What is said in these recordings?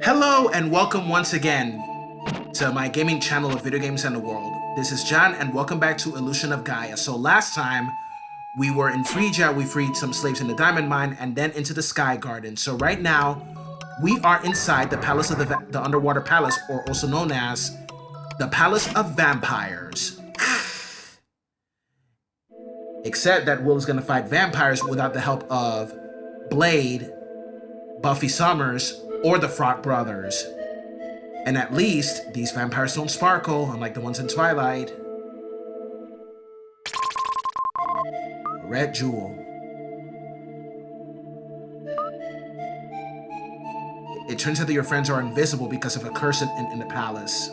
Hello and welcome once again to my gaming channel of video games and the world. This is John and welcome back to Illusion of Gaia. So last time we were in Freedan, we freed some slaves in the diamond mine and then into the Sky Garden. So right now we are inside the palace of the underwater palace, or also known as the Palace of Vampires. Except that Will is going to fight vampires without the help of Blade, Buffy Summers, or the Frog Brothers. And at least, these vampires don't sparkle, unlike the ones in Twilight. A red jewel. It turns out that your friends are invisible because of a curse in the palace.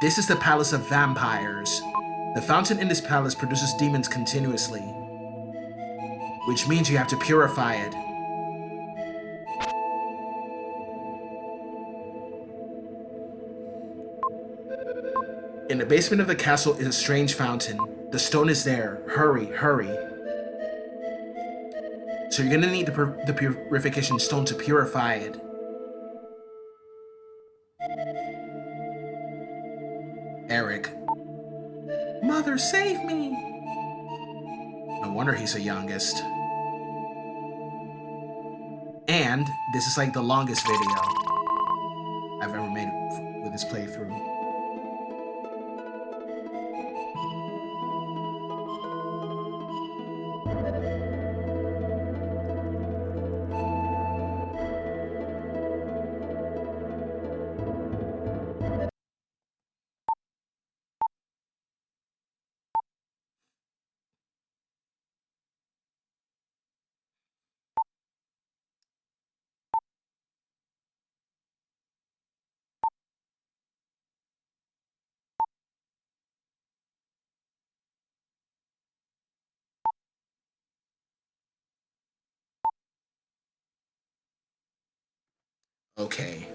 This is the Palace of Vampires. The fountain in this palace produces demons continuously, which means you have to purify it. In the basement of the castle is a strange fountain. The stone is there. Hurry, hurry. So you're gonna need the purification stone to purify it. Eric. Mother, save me! No wonder he's the youngest. And this is like the longest video I've ever made with this playthrough. Okay.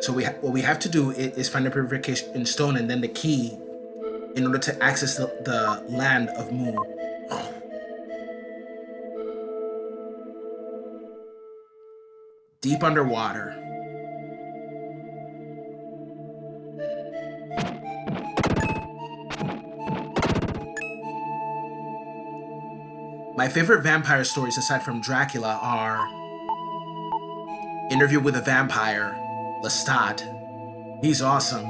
So what we have to do is find the purification stone and then the key in order to access the land of Mu. Deep underwater. My favorite vampire stories aside from Dracula are Interview with a Vampire, Lestat. He's awesome.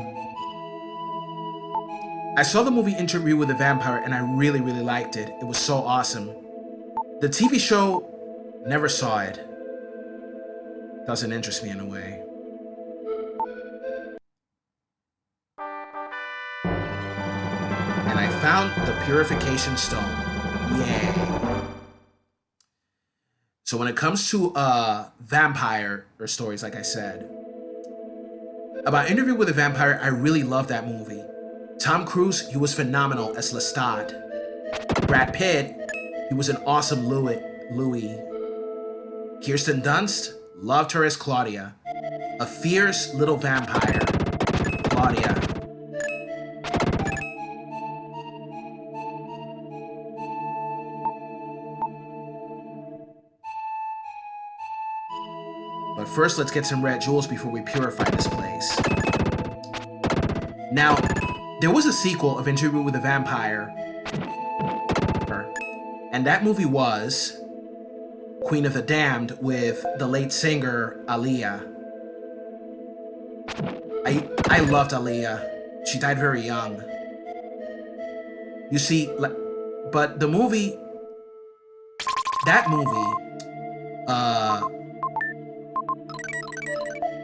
I saw the movie Interview with a Vampire and I really liked it. It was so awesome. The TV show, never saw it. Doesn't interest me in a way. And I found the purification stone. Yay. So when it comes to vampire or stories, like I said, about Interview with a Vampire, I really love that movie. Tom Cruise, he was phenomenal as Lestat. Brad Pitt, he was an awesome Louis. Kirsten Dunst, loved her as Claudia. A fierce little vampire, Claudia. But first, let's get some red jewels before we purify this place. Now, there was a sequel of Interview with a Vampire, and that movie was Queen of the Damned with the late singer Aaliyah. I loved Aaliyah. She died very young. You see, but the movie, that movie,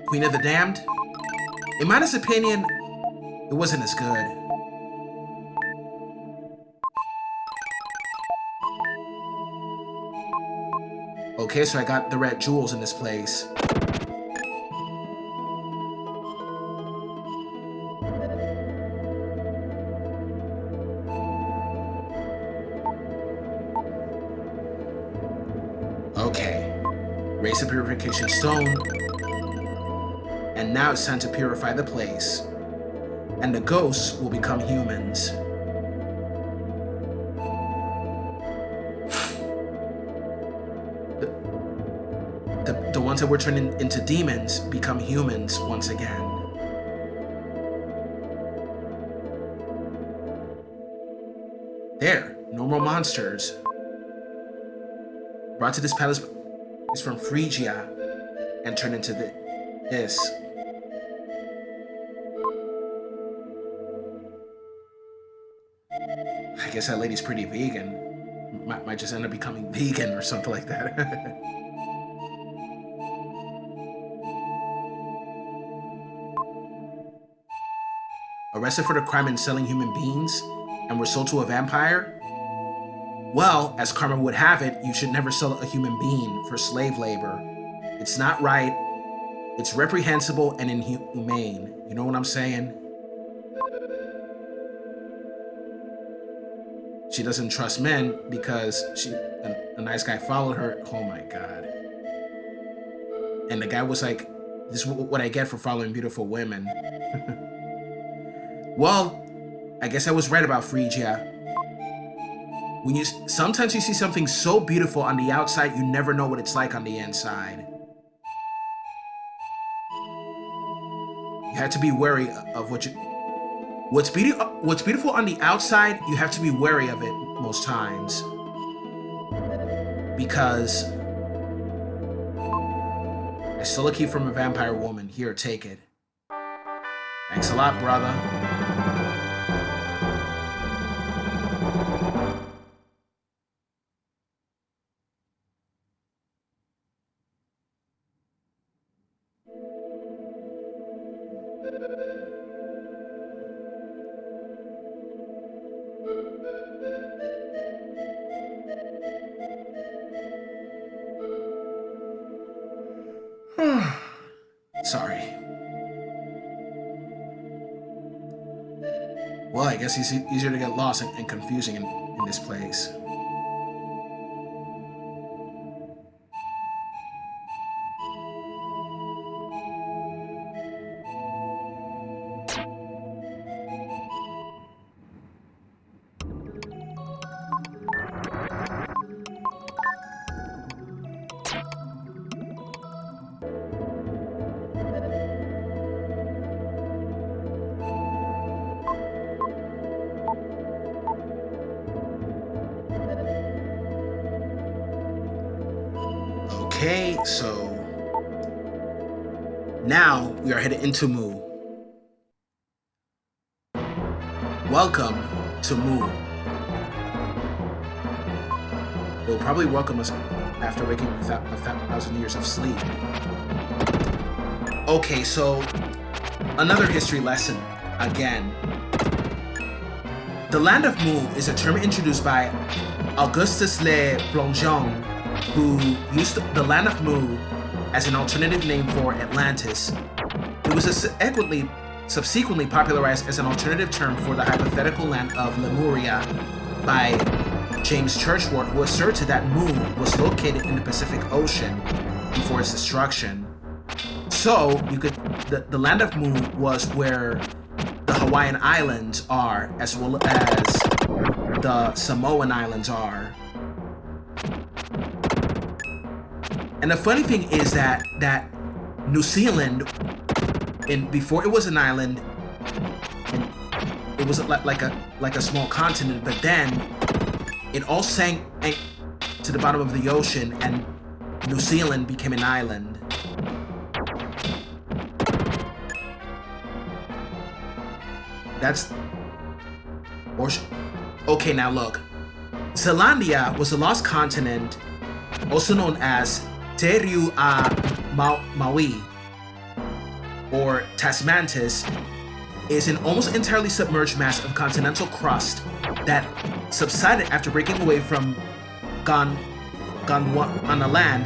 Queen of the Damned, in my honest opinion, it wasn't as good. Okay, so I got the red jewels in this place. Okay, raise the purification stone. And now it's time to purify the place. And the ghosts will become humans. The ones that were turning into demons become humans once again. There, normal monsters. Brought to this palace is from Phrygia and turned into this. I guess that lady's pretty vegan. Might just end up becoming vegan or something like that. Arrested for the crime in selling human beings and were sold to a vampire? Well, as karma would have it, you should never sell a human being for slave labor. It's not right, it's reprehensible and inhumane. You know what I'm saying? She doesn't trust men because a nice guy followed her. Oh my God. And the guy was like, this is what I get for following beautiful women. Well, I guess I was right about Phrygia. Sometimes you see something so beautiful on the outside, you never know what it's like on the inside. You have to be wary of what's beautiful on the outside. You have to be wary of it most times, because I stole a key from a vampire woman. Here, take it. Thanks a lot, brother. Sorry. Well, I guess it's easier to get lost and confusing in this place. Okay, so now we are headed into Mu. Welcome to Mu. It will probably welcome us after waking without 1,000 years of sleep. Okay, so another history lesson again. The land of Mu is a term introduced by Augustus Le Plongeon, who used the land of Mu as an alternative name for Atlantis. It was subsequently popularized as an alternative term for the hypothetical land of Lemuria by James Churchward, who asserted that Mu was located in the Pacific Ocean before its destruction. So the land of Mu was where the Hawaiian Islands are, as well as the Samoan Islands are. And the funny thing is that New Zealand, before it was an island, it was like a small continent, but then it all sank to the bottom of the ocean, and New Zealand became an island. Okay, now look. Zealandia was a lost continent, also known as Te Reo a Maui, or Tasmantis, is an almost entirely submerged mass of continental crust that subsided after breaking away from Gondwana land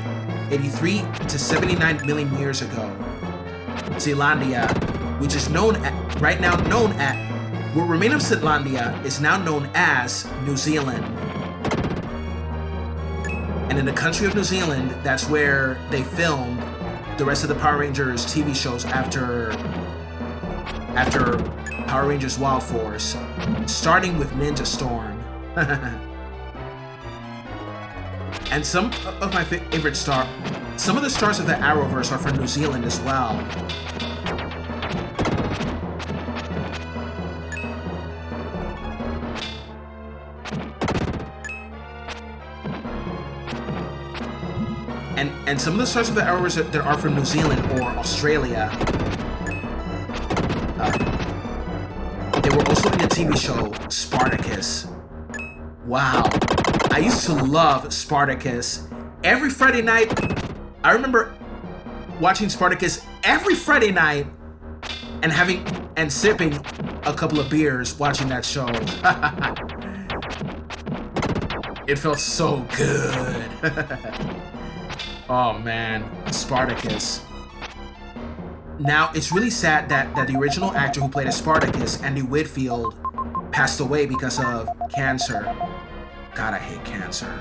83 to 79 million years ago. Zealandia, which is what remained of Zealandia is now known as New Zealand. And in the country of New Zealand, that's where they filmed the rest of the Power Rangers TV shows after Power Rangers Wild Force, starting with Ninja Storm. And some of my favorite some of the stars of the Arrowverse are from New Zealand as well. And some of the stars of the Arrowverse that are from New Zealand or Australia, they were also in the TV show Spartacus. Wow. I used to love Spartacus. Every Friday night, I remember watching Spartacus every Friday night and sipping a couple of beers watching that show. It felt so good. Oh man, Spartacus. Now, it's really sad that the original actor who played Spartacus, Andy Whitfield, passed away because of cancer. God, I hate cancer.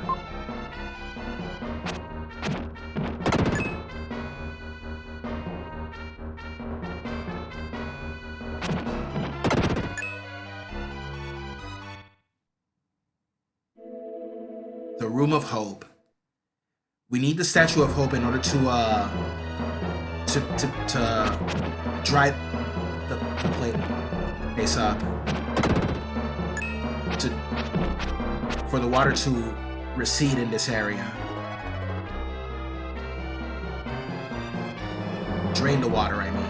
The Room of Hope. We need the Statue of Hope in order to dry the place up, for the water to recede in this area. Drain the water, I mean.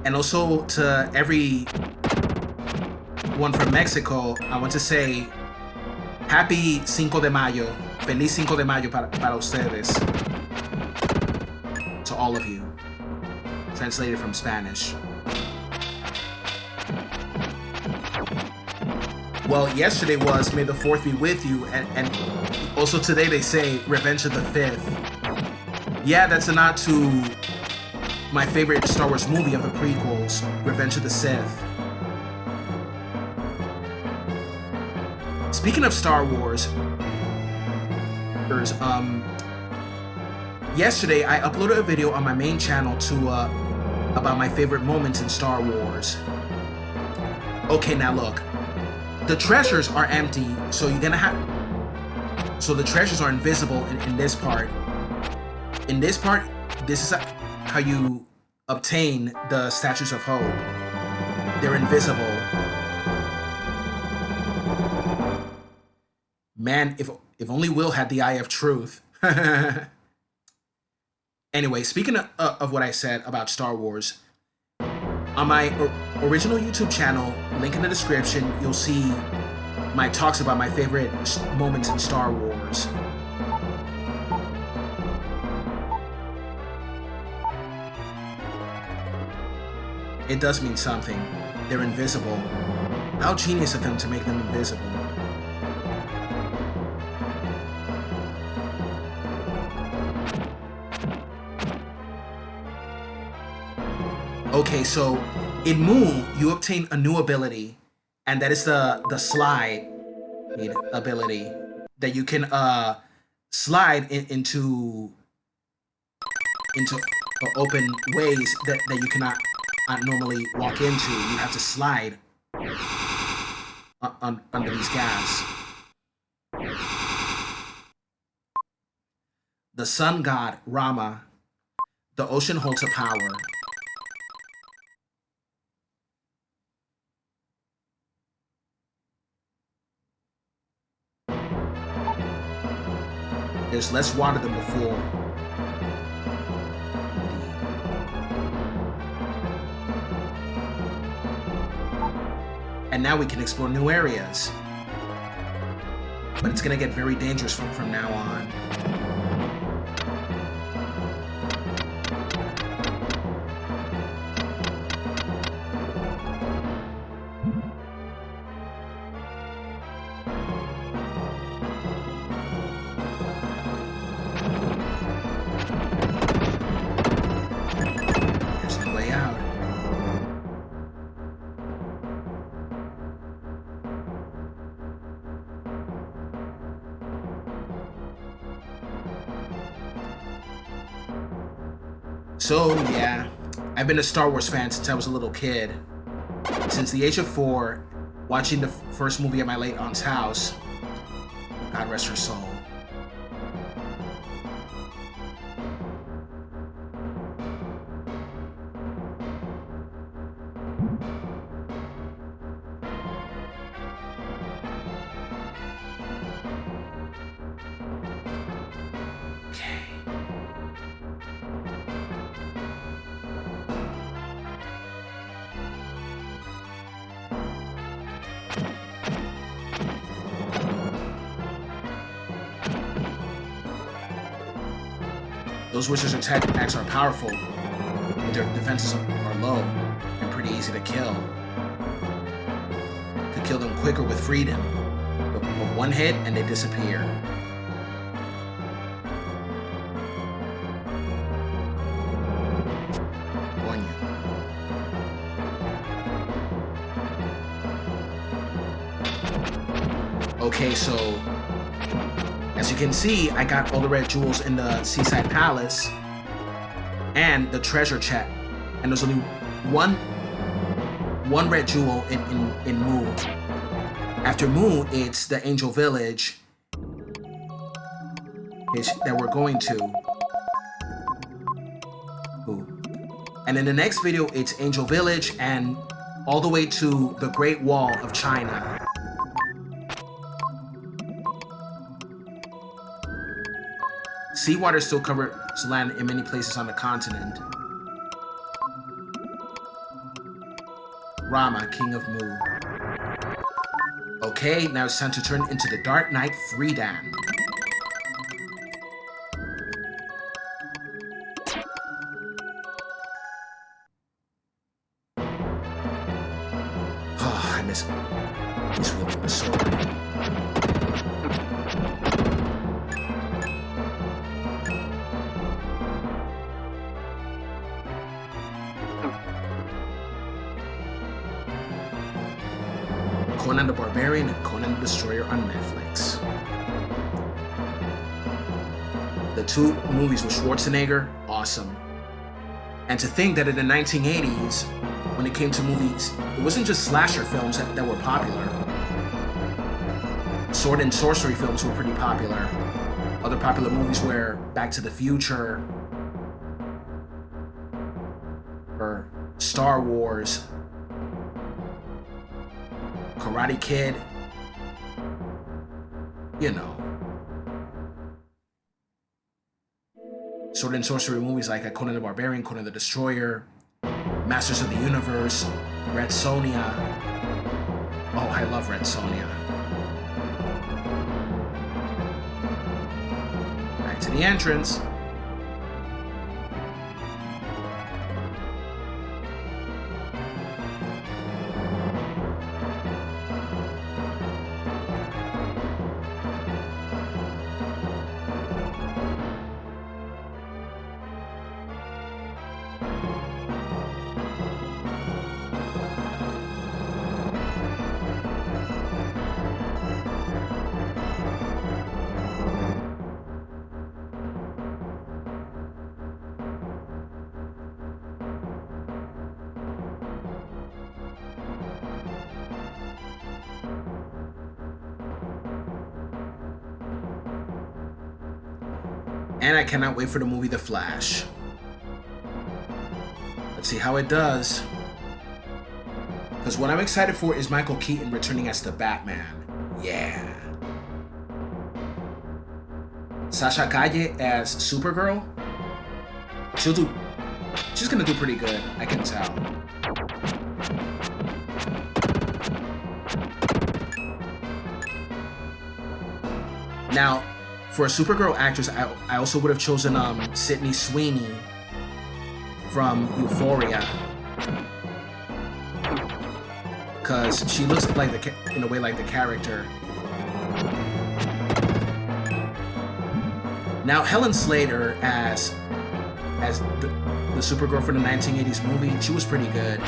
And also to everyone from Mexico, I want to say Happy Cinco de Mayo, Feliz Cinco de Mayo para ustedes, to all of you, translated from Spanish. Well, yesterday was May the 4th be with you, and also today they say Revenge of the 5th. Yeah, that's a nod to my favorite Star Wars movie of the prequels, Revenge of the Sith. Speaking of Star Wars, yesterday I uploaded a video on my main channel about my favorite moments in Star Wars. Okay, now look, the treasures are empty, so the treasures are invisible in this part. In this part, this is how you obtain the Statues of Hope. They're invisible. Man, if only Will had the Eye of Truth. Anyway, speaking of what I said about Star Wars, on my original YouTube channel, link in the description, you'll see my talks about my favorite moments in Star Wars. It does mean something. They're invisible. How genius of them to make them invisible. Okay, so in Mu, you obtain a new ability, and that is the slide ability that you can slide into open ways that you cannot normally walk into. You have to slide under these gaps. The sun god Rama, the ocean holds a power. There's less water than before. And now we can explore new areas. but it's gonna get very dangerous from now on. There's no way out. So, yeah, I've been a Star Wars fan since I was a little kid. Since the age of 4, watching the first movie at my late aunt's house. God rest her soul. Those wizards' attacks are powerful, but their defenses are low and pretty easy to kill. Could kill them quicker with Freedan, but one hit and they disappear. Warn you. Okay, so as you can see, I got all the red jewels in the Seaside Palace and the treasure chest. And there's only one red jewel in Mu. After Mu, it's the Angel Village that we're going to. Ooh. And in the next video, it's Angel Village and all the way to the Great Wall of China. Seawater still covers land in many places on the continent. Rama, King of Mu. Okay, now it's time to turn into the Dark Knight Freedan. Oh, I miss wielding the sword. Conan the Barbarian and Conan the Destroyer on Netflix. The two movies with Schwarzenegger, awesome. And to think that in the 1980s, when it came to movies, it wasn't just slasher films that were popular. Sword and sorcery films were pretty popular. Other popular movies were Back to the Future, or Star Wars, Karate Kid, you know. Sword and sorcery movies like Conan the Barbarian, Conan the Destroyer, Masters of the Universe, Red Sonja. Oh, I love Red Sonja. Back to the entrance. And I cannot wait for the movie The Flash. Let's see how it does. Because what I'm excited for is Michael Keaton returning as the Batman. Yeah. Sasha Calle as Supergirl. She's gonna do pretty good, I can tell. Now, for a Supergirl actress, I also would have chosen Sydney Sweeney from Euphoria, because she looks like in a way like the character. Now, Helen Slater as the Supergirl from the 1980s movie, she was pretty good.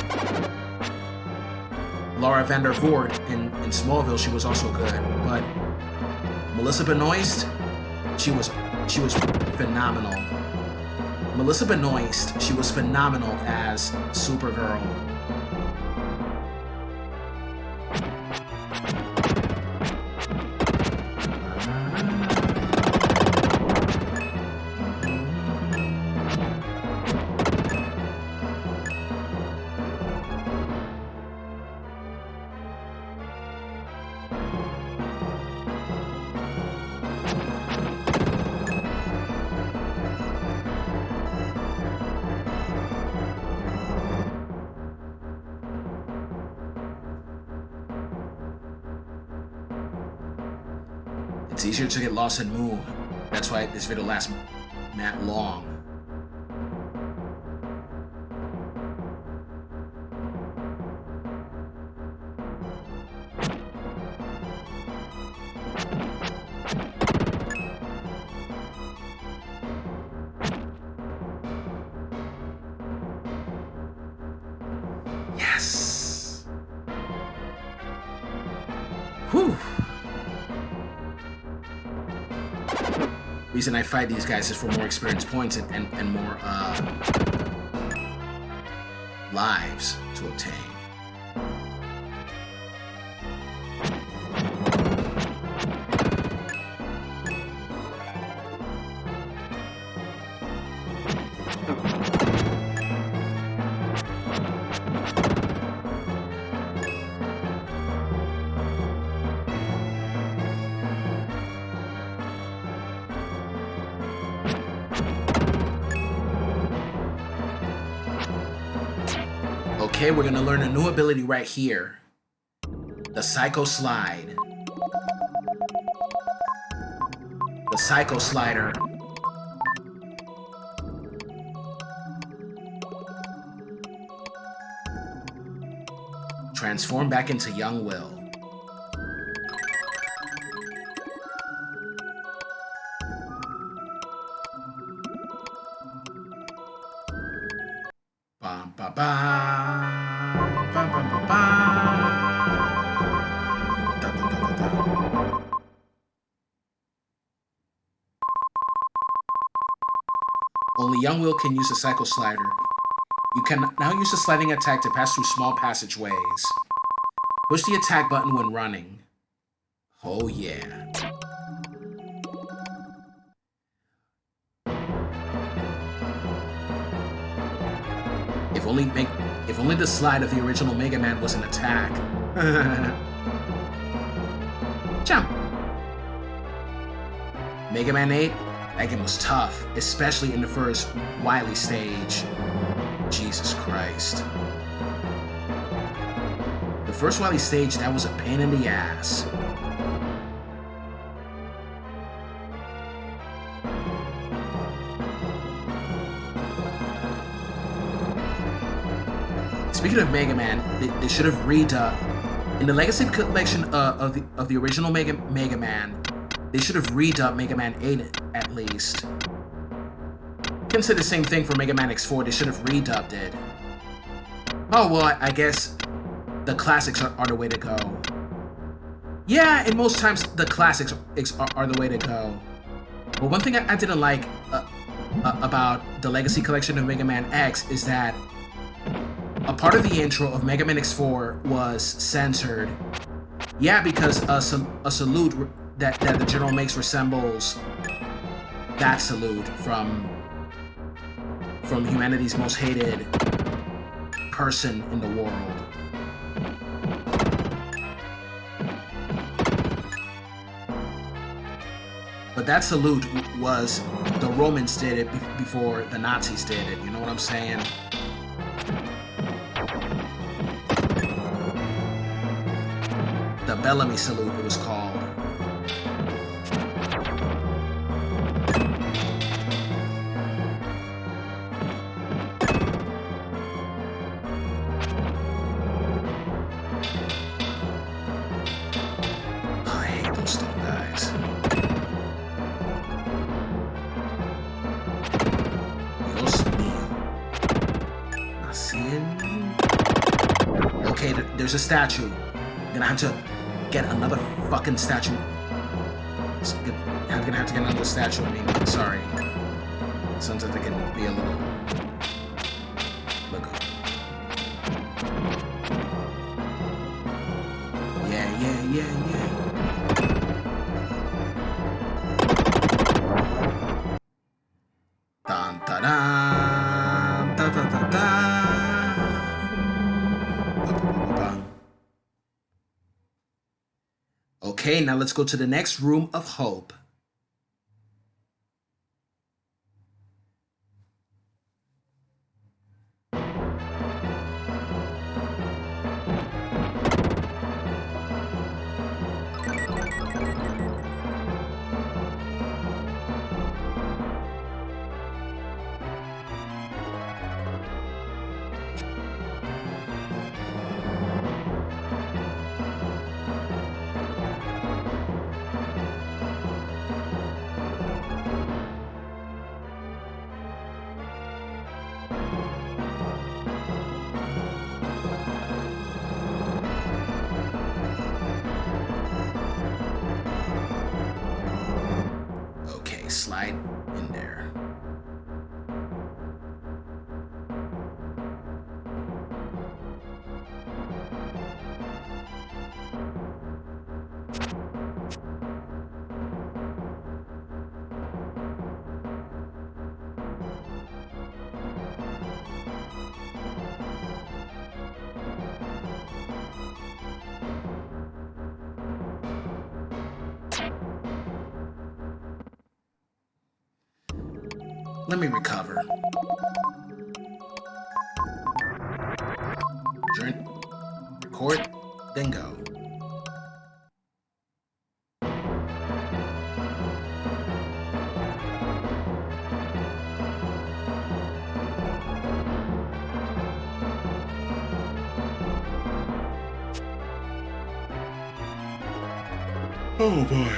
Laura Vandervoort in Smallville, she was also good. But Melissa Benoist, she was phenomenal. Melissa Benoist, she was phenomenal as Supergirl. It's easier to get lost and move. That's why this video lasts that long. Yes! Whew! Reason I fight these guys is for more experience points and more lives to obtain. Okay, we're gonna learn a new ability right here. The Psycho Slide. The Psycho Slider. Transform back into young Will. Bum, ba, ba. Bum, bum, ba, ba. Da, da, da, da, da. Only young Will can use a Psycho Slider. You can now use a sliding attack to pass through small passageways. Push the attack button when running. Oh yeah. If only the slide of the original Mega Man was an attack. Jump! Mega Man 8? That game was tough, especially in the first Wily stage. Jesus Christ. The first Wily stage, that was a pain in the ass. Speaking of Mega Man, they should have redubbed in the Legacy Collection of the original Mega Man. They should have redubbed Mega Man 8 at least. Consider the same thing for Mega Man X4. They should have redubbed it. Oh well, I guess the classics are the way to go. Yeah, and most times the classics are the way to go. But one thing I didn't like about the Legacy Collection of Mega Man X is that a part of the intro of Mega Man X4 was censored. Yeah, because a salute that the general makes resembles that salute from humanity's most hated person in the world. But that salute was, the Romans did it before the Nazis did it, you know what I'm saying? The Bellamy salute, it was called. there's a statue. I'm gonna have to get another fucking statue. I'm gonna have to get another statue. I mean, sorry. Sometimes I can be a little. Look. Yeah. Dun da da da da da da. Okay, now let's go to the next room of hope. Okay, slide in there. Let me recover. Record, then go. Oh boy.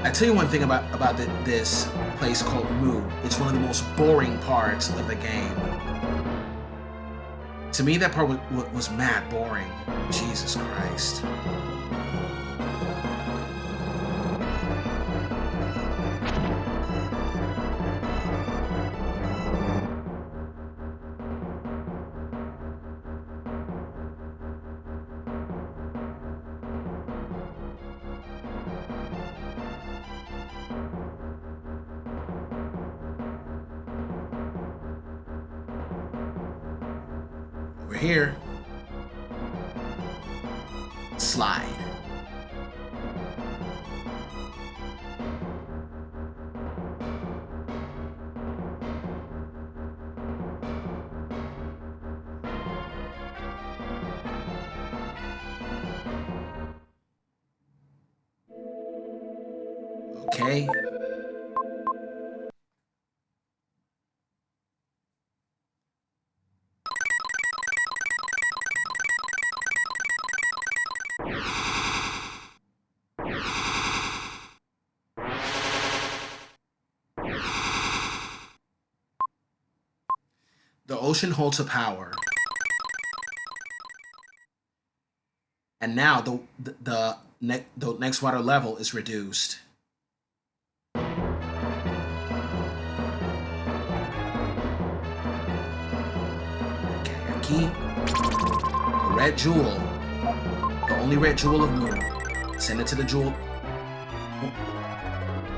I tell you one thing about this place called Moo. It's one of the most boring parts of the game. To me, that part was mad boring. Jesus Christ. We're here. Slide. Okay. The ocean holds a power. And now the next water level is reduced. Okay, a key. A red jewel. The only red jewel of Moon. Send it to the jewel.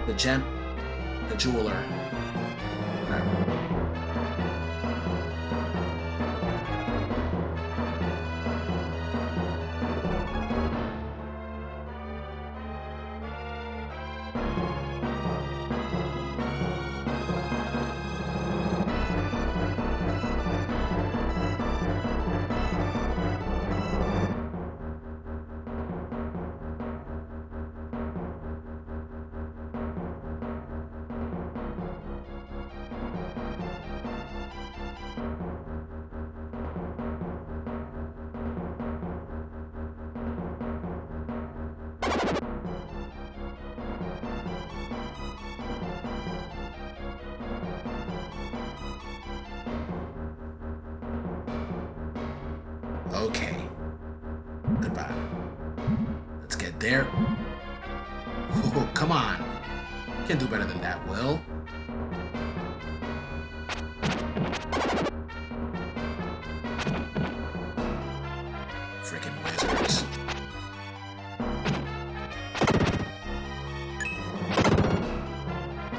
The gem. The jeweler. Whatever. there. Oh, come on. You can do better than that, Will. Freaking wizards.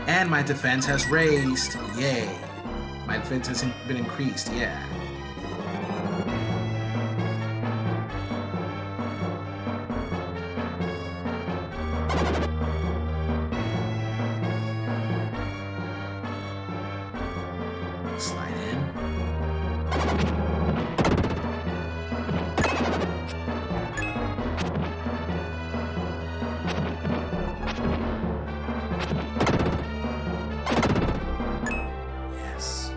And my defense has raised. Yay. My defense has been increased, yeah. Slide in. Yes.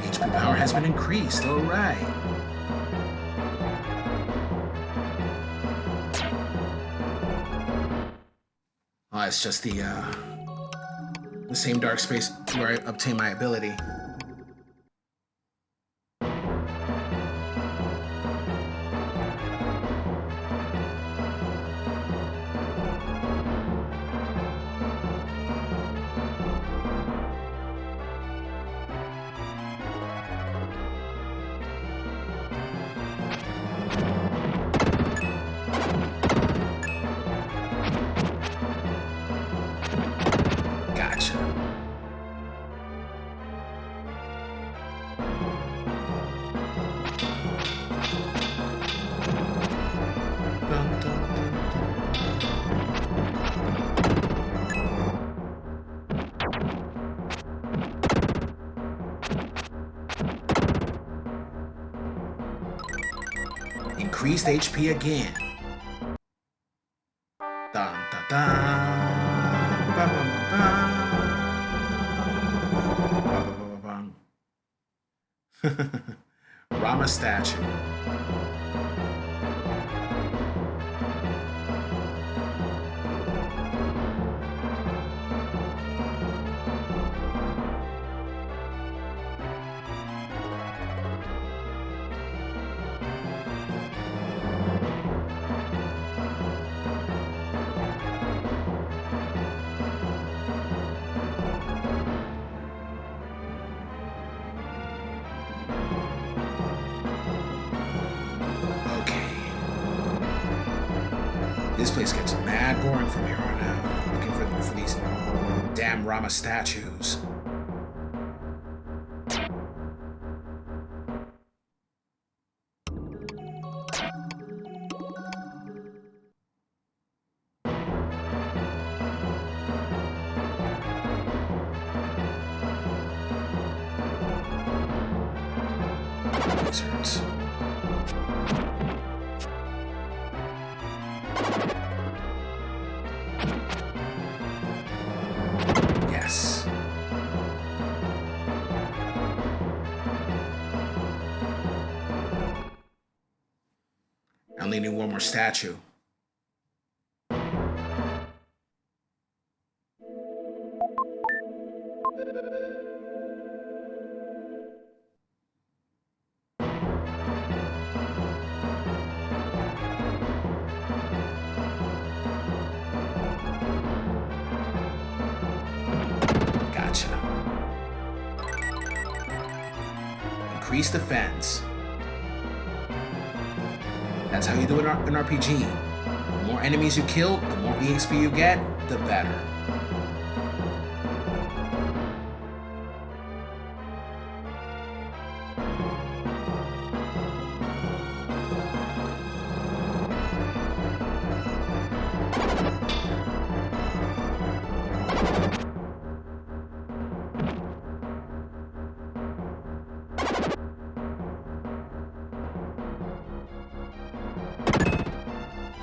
HP power has been increased, alright. Oh, it's just the same dark space where I obtain my ability. Gotcha. Dun, dun, dun. Increased HP again. Dun, dun, dun. Bum, bum, bum, bum. Bum, bum, bum. Rama statue. This place gets mad boring from here on out. Looking for these damn Rama statues. Wizards. Yes. I only need one more statue. Gotcha. Increase defense. That's how you do an RPG. The more enemies you kill, the more EXP you get, the better.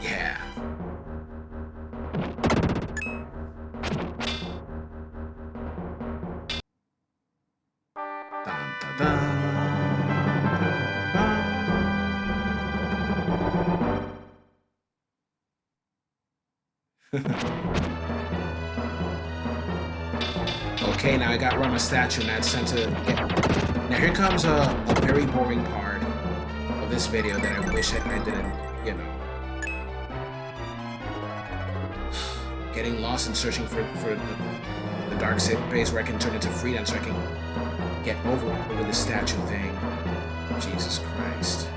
Yeah. Dun, dun, dun. Okay, now I got Rama statue, and that's sent to get. Now here comes a very boring part. of this video that I wish I didn't, you know. Getting lost and searching for the dark space where I can turn into Freedan so I can get over this statue thing. Jesus Christ.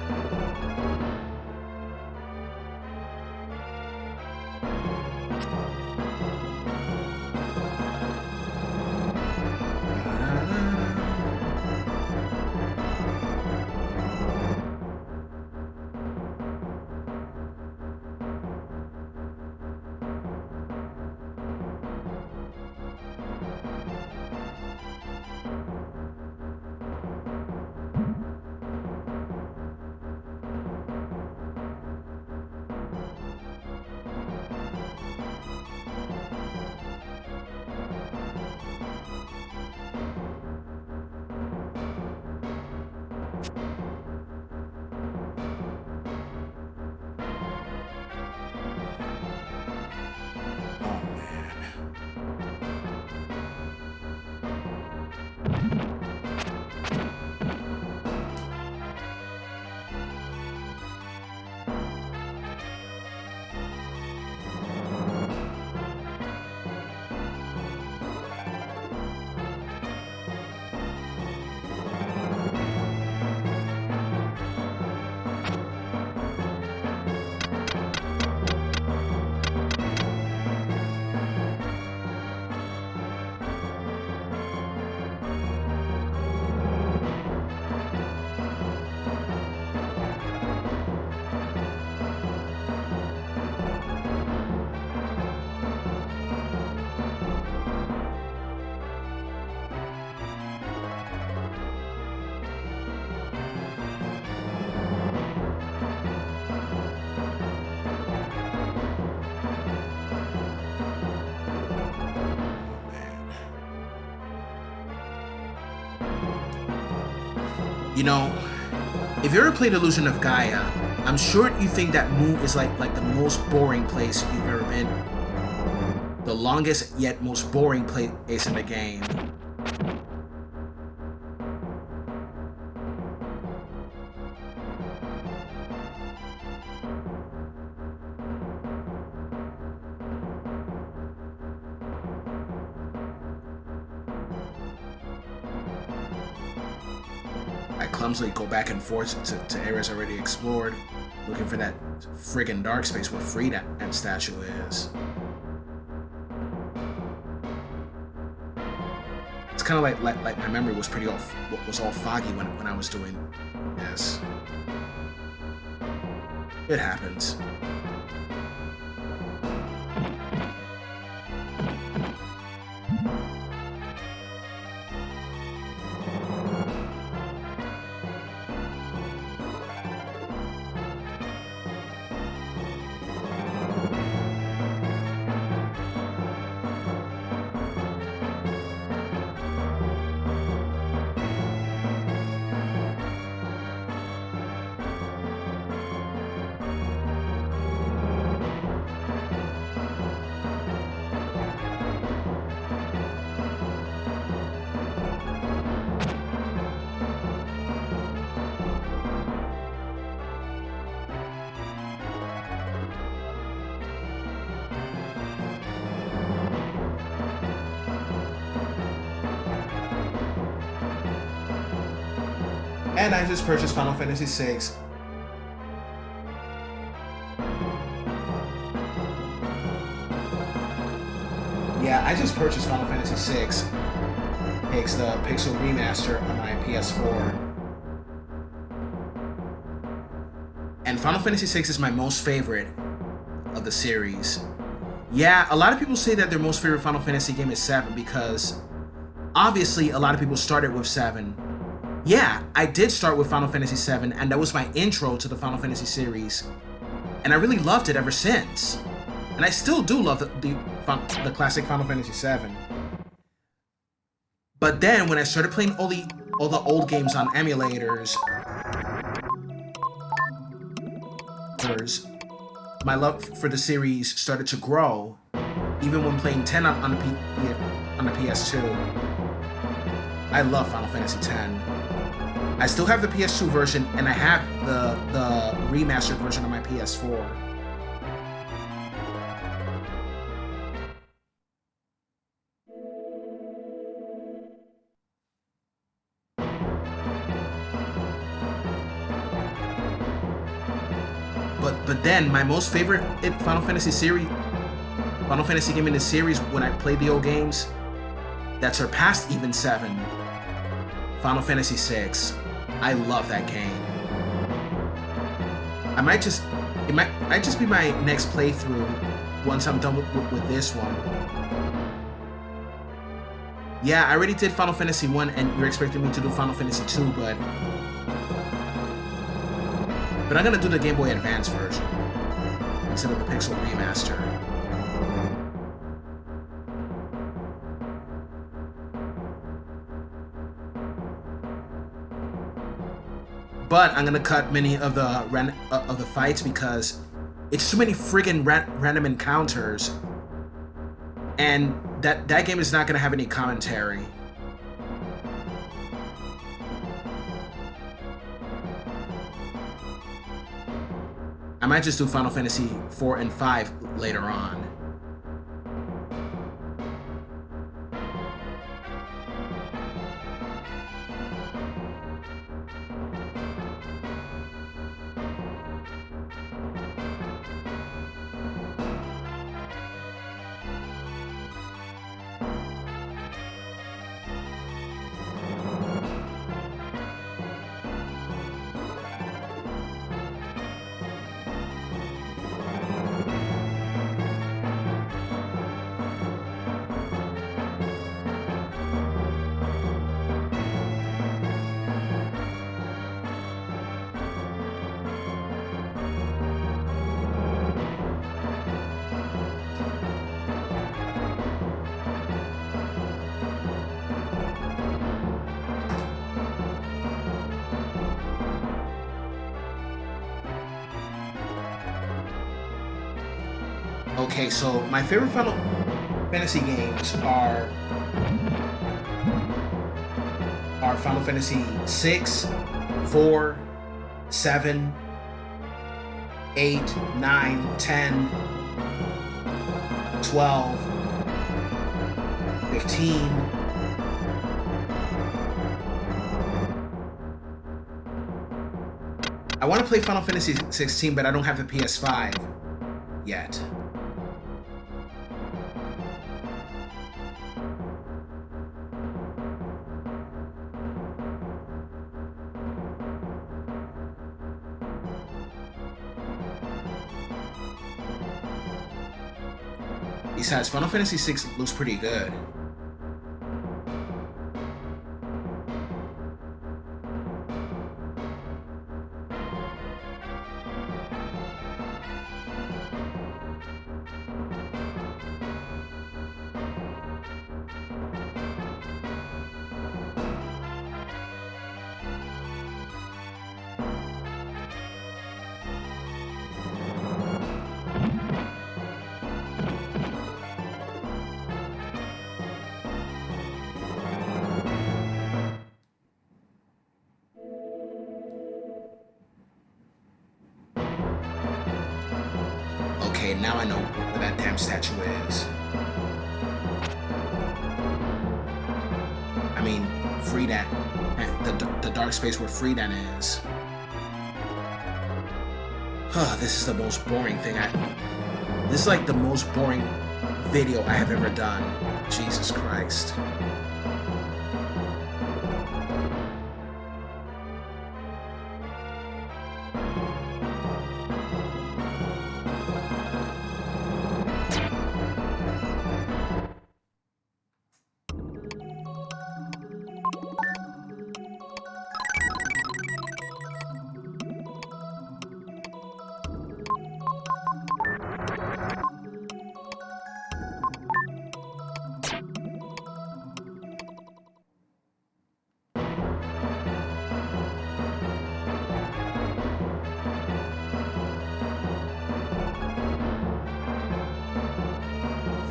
You know, if you ever played Illusion of Gaia, I'm sure you think that Mu is like the most boring place you've ever been. The longest yet most boring place in the game. I clumsily go back and forth to areas already explored, looking for that friggin' dark space where Freedan statue is. It's kind of like my memory was all foggy when I was doing this. It happens. And I just purchased Final Fantasy VI. Yeah, I just purchased Final Fantasy VI. It's the Pixel Remaster on my PS4. And Final Fantasy VI is my most favorite of the series. Yeah, a lot of people say that their most favorite Final Fantasy game is 7 because obviously a lot of people started with 7. Yeah, I did start with Final Fantasy VII, and that was my intro to the Final Fantasy series. And I really loved it ever since. And I still do love the classic Final Fantasy VII. But then, when I started playing all the old games on emulators, my love for the series started to grow, even when playing 10 on the PS2. I love Final Fantasy X. I still have the PS2 version, and I have the remastered version on my PS4. But then my most favorite Final Fantasy game in the series when I played the old games that surpassed even 7, Final Fantasy VI. I love that game. It might just be my next playthrough once I'm done with this one. Yeah, I already did Final Fantasy 1 and you're expecting me to do Final Fantasy 2, but I'm gonna do the Game Boy Advance version instead of the Pixel Remaster. But I'm gonna cut many of the fights because it's too many friggin' random encounters, and that game is not gonna have any commentary. I might just do Final Fantasy 4 and 5 later on. Okay, so my favorite Final Fantasy games are Final Fantasy 6, 4, 7, 8, 9, 10, 12, 15. I want to play Final Fantasy 16, but I don't have the PS5 yet. Besides, Final Fantasy VI looks pretty good. Okay, now I know where that damn statue is. I mean, Freedan. The dark space where Freedan is. This is the most boring thing This is like the most boring video I have ever done. Jesus Christ.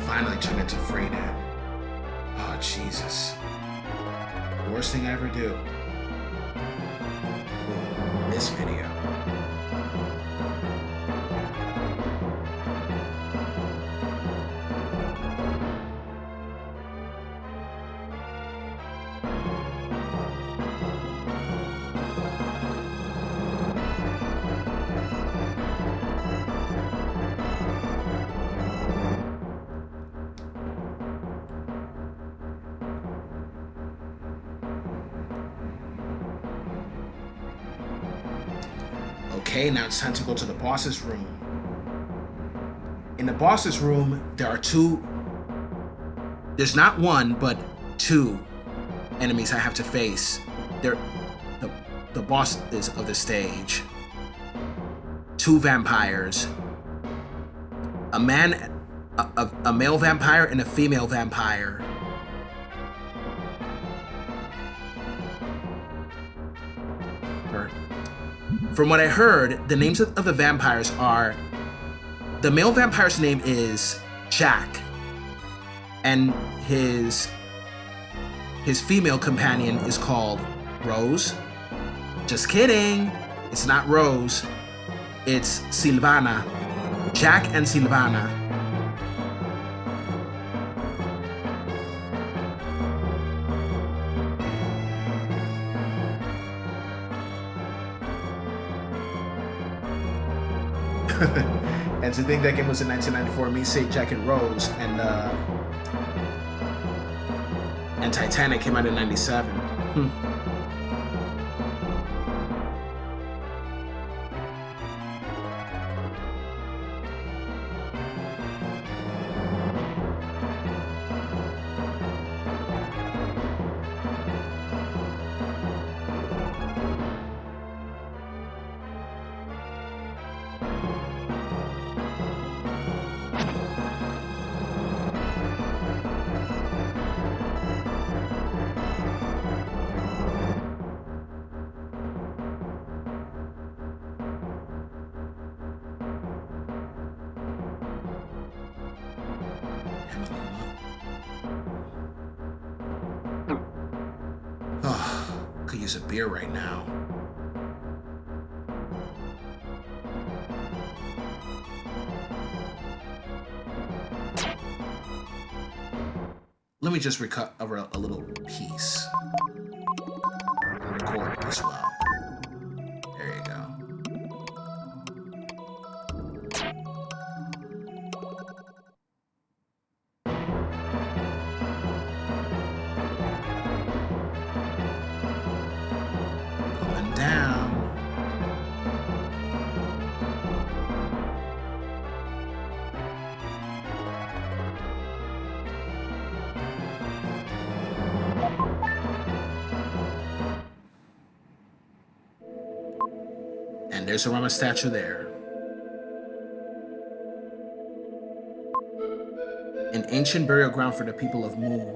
Finally turned into Freedan. Oh, Jesus. Worst thing I ever do. this video. Okay, now it's time to go to the boss's room. In the boss's room, there's not one, but two enemies I have to face. They're the bosses of the stage. Two vampires. A male vampire and a female vampire. From what I heard, the names of the vampires are... The male vampire's name is Jack. And his female companion is called Rose. Just kidding. It's not Rose. It's Silvana. Jack and Silvana. And to think that game was in 1994, me say Jack and Rose, and Titanic came out in 97. Oh, could use a beer right now. Let me just recover a little piece and record as well. There you go. Going down. And there's a Rama statue there. An ancient burial ground for the people of Mu.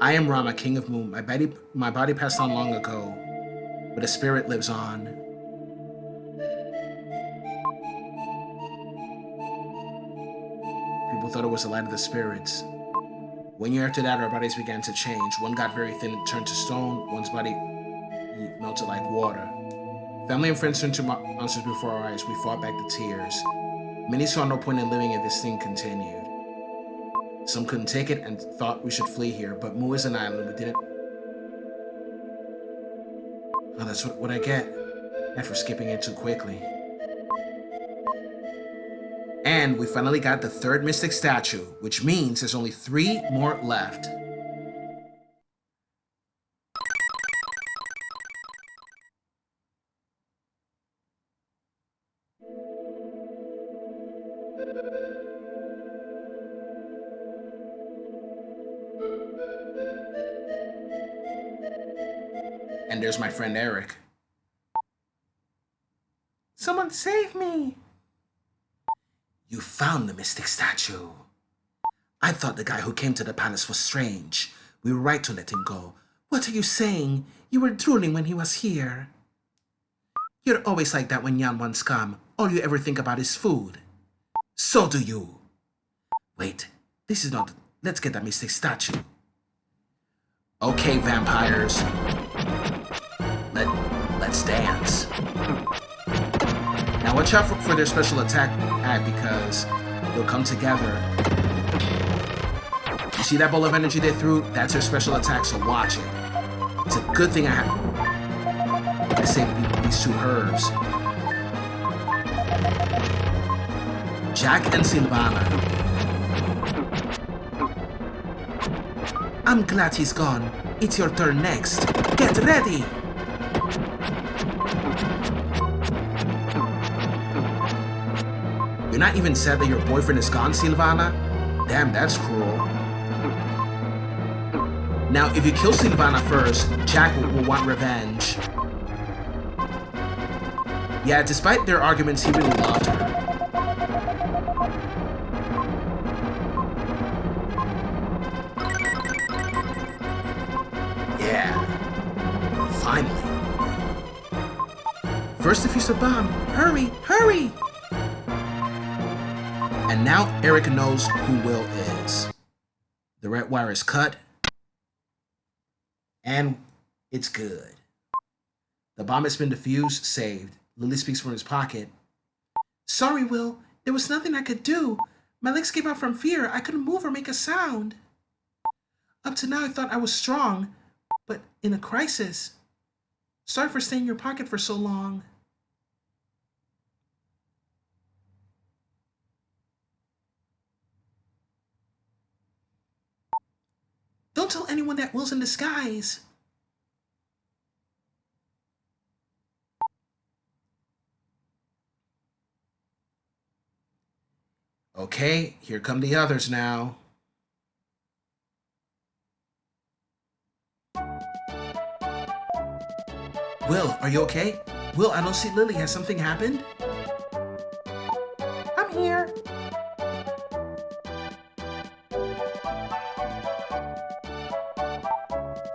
I am Rama, king of Mu. My body passed on long ago, but a spirit lives on. People thought it was the light of the spirits. 1 year after that, our bodies began to change. One got very thin and turned to stone. One's body melted like water. Family and friends turned to monsters before our eyes. We fought back the tears. Many saw no point in living if this thing continued. Some couldn't take it and thought we should flee here, but Mu is an island. We didn't... Oh, that's what I get for skipping it too quickly. And we finally got the third mystic statue, which means there's only 3 more left. And there's my friend Eric. Someone save me! You found the mystic statue. I thought the guy who came to the palace was strange. We were right to let him go. What are you saying? You were drooling when he was here. You're always like that when young ones come. All you ever think about is food. So do you. Wait, this is not... Let's get that mystic statue. Okay, vampires. Watch out for their special attack because they'll come together. You see that ball of energy they threw? That's their special attack, so watch it. It's a good thing I saved these two herbs. Jack and Silvana. I'm glad he's gone. It's your turn next. Get ready! You're not even sad that your boyfriend is gone, Silvana? Damn, that's cruel. Now, if you kill Silvana first, Jack will want revenge. Yeah, despite their arguments, he really loved her. Yeah. Finally. First defuse the bomb. Hurry, hurry! And now Eric knows who Will is. The red wire is cut. And it's good. The bomb has been defused, saved. Lily speaks from his pocket. Sorry, Will. There was nothing I could do. My legs gave out from fear. I couldn't move or make a sound. Up to now, I thought I was strong, but in a crisis. Sorry for staying in your pocket for so long. Don't tell anyone that Will's in disguise. Okay, here come the others now. Will, are you okay? Will, I don't see Lily. Has something happened? I'm here.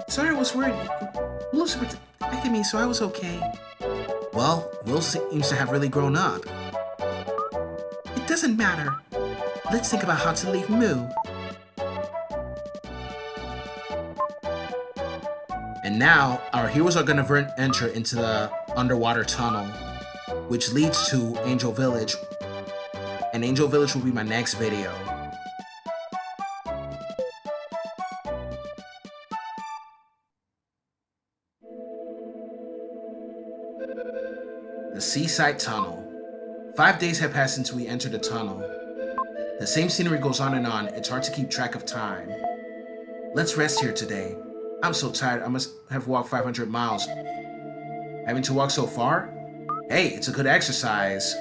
Sorry, I was worried. Will was protecting me, so I was okay. Well, Will seems to have really grown up. It doesn't matter. Let's think about how to leave Moo. And now, our heroes are going to enter into the underwater tunnel, which leads to Angel Village. And Angel Village will be my next video. The Seaside Tunnel. 5 days have passed since we entered the tunnel. The same scenery goes on and on. It's hard to keep track of time. Let's rest here today. I'm so tired. I must have walked 500 miles. Having to walk so far? Hey, it's a good exercise.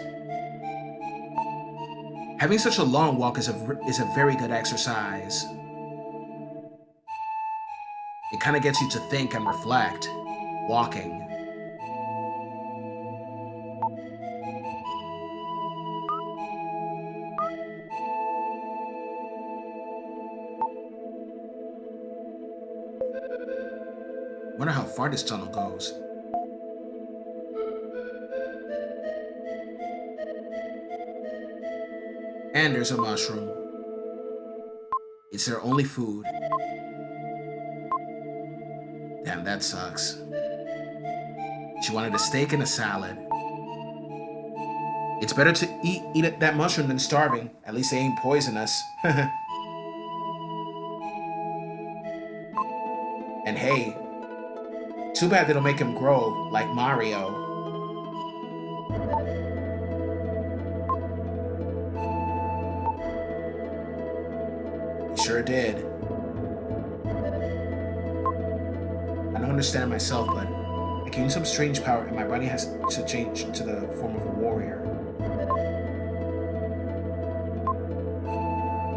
Having such a long walk is a very good exercise. It kind of gets you to think and reflect. Walking. Wonder how far this tunnel goes. And there's a mushroom. It's their only food. Damn, that sucks. She wanted a steak and a salad. It's better to eat that mushroom than starving. At least they ain't poisonous. And hey, too bad they don't make him grow like Mario. He sure did. I don't understand myself, but I can use some strange power and my body has to change to the form of a warrior.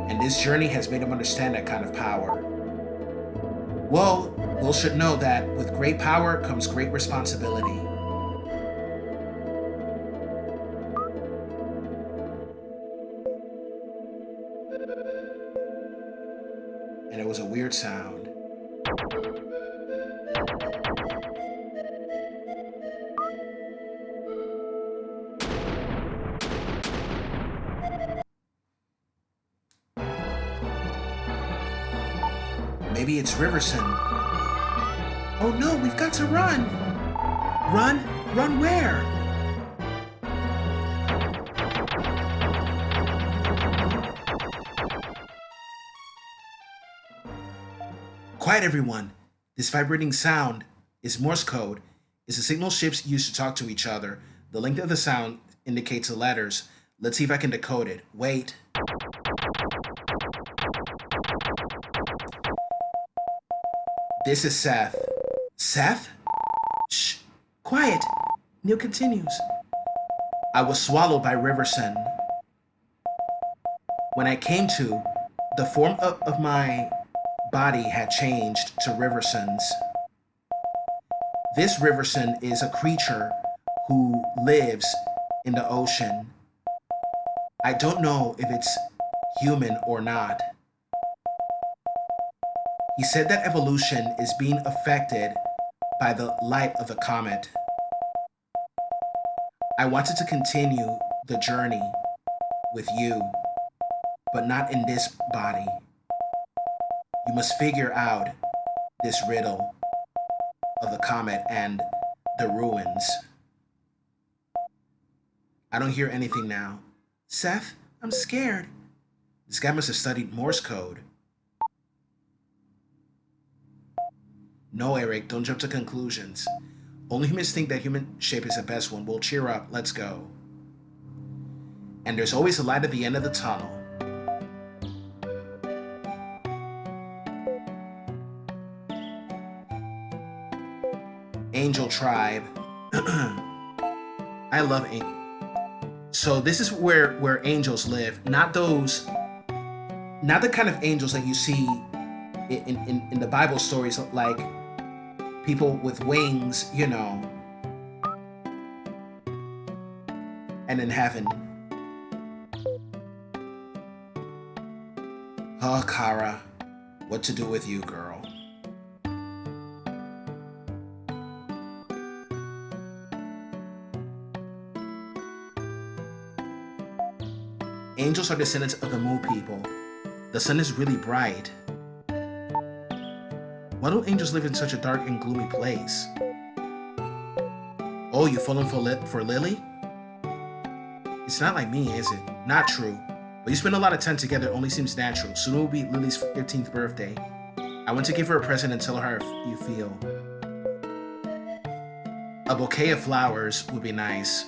And this journey has made him understand that kind of power. Well, Will should know that with great power comes great responsibility. And it was a weird sound. Maybe it's Riverson. Oh no, we've got to run! Run? Run where? Quiet, everyone. This vibrating sound is Morse code. It's a signal ships use to talk to each other. The length of the sound indicates the letters. Let's see if I can decode it. Wait. This is Seth. Seth? Shh. Quiet. Neil continues. I was swallowed by Riverson. When I came to, the form of my body had changed to Riverson's. This Riverson is a creature who lives in the ocean. I don't know if it's human or not. He said that evolution is being affected by the light of the comet. I wanted to continue the journey with you, but not in this body. You must figure out this riddle of the comet and the ruins. I don't hear anything now. Seth, I'm scared. This guy must have studied Morse code. No, Eric, don't jump to conclusions. Only humans think that human shape is the best one. We'll cheer up. Let's go. And there's always a light at the end of the tunnel. Angel Tribe. I love angels. So this is where angels live, not the kind of angels that you see in the Bible stories, like people with wings, you know, and in heaven. Oh, Kara, what to do with you, girl? Angels are descendants of the Moo people. The sun is really bright. Why do angels live in such a dark and gloomy place? Oh, you fallen for Lily? It's not like me, is it? Not true. But you spend a lot of time together, it only seems natural. Soon it will be Lily's 15th birthday. I want to give her a present and tell her how you feel. A bouquet of flowers would be nice.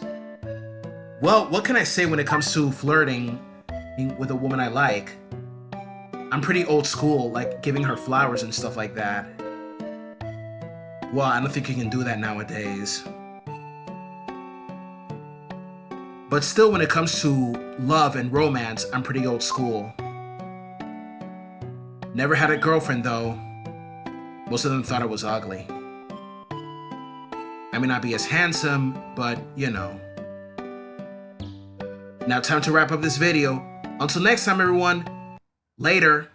Well, what can I say when it comes to flirting with a woman I like? I'm pretty old school, like giving her flowers and stuff like that. Well, I don't think you can do that nowadays. But still, when it comes to love and romance, I'm pretty old school. Never had a girlfriend though. Most of them thought I was ugly. I may not be as handsome, but you know. Now time to wrap up this video. Until next time, everyone. Later.